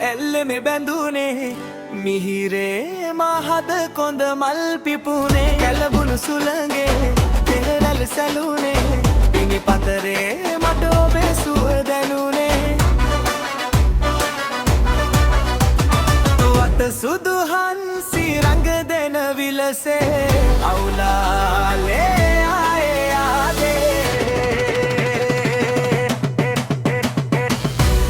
එල්ලෙමෙ බැඳුනේ මිහිරේ මහද කොඳ මල් පිපුනේ කැළඹුණු සුළඟේ පෙරරැළ සැලුනේ පිණි පතරේ මට ඔබේ සුව දැනුනේ වත සුදු හන්සි රඟ දෙන විලසේ අවුලාලේ ආයේ ආදේ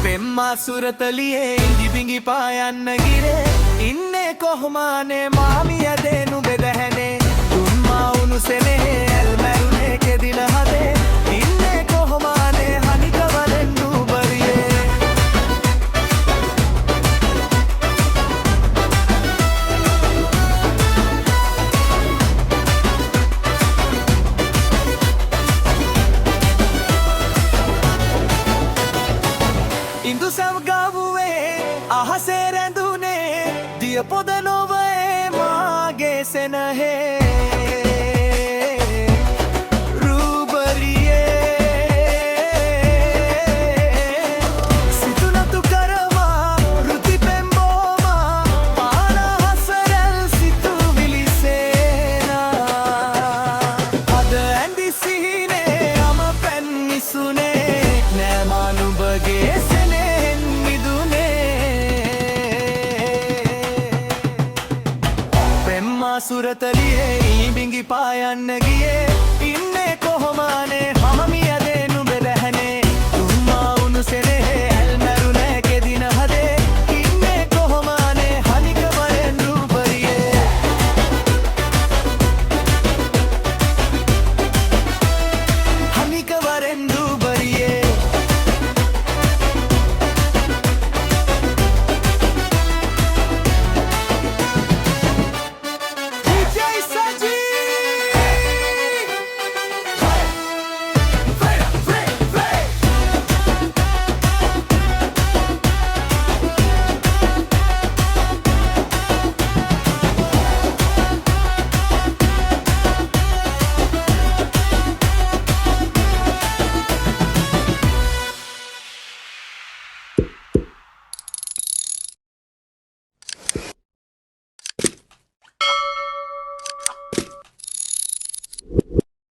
පෙම්මා සුරතලියේ ඉඟි බිඟි පායන්න ගිරේ ඉන්නේ කොහොමානේ මාමිය දෙනු බෙදහැනේ තුන්මා උණු සෙනෙහේ ඇල් මැරුනේ කෙදින හදේ ඉන්නේ කොහොමානේ හනික වලෙන් නූබරියේ ඉඳු සම්ගාවුවේ අහසේ රැඳුනේ දිය පොද නොවේ මාගේ සෙනහේ සිතුනතු කරවා රුති පෙම්බෝමා පානහසරැල් සිතු විලිසේනා අද ඇඳි සිහිනේ අම පැන් මිසුනේ නෑමා නුඹගේ සෙනෙහෙන් මිදුනේ පෙම්මා සුරතලියේ ඉඹිඟි පායන්න ගියේ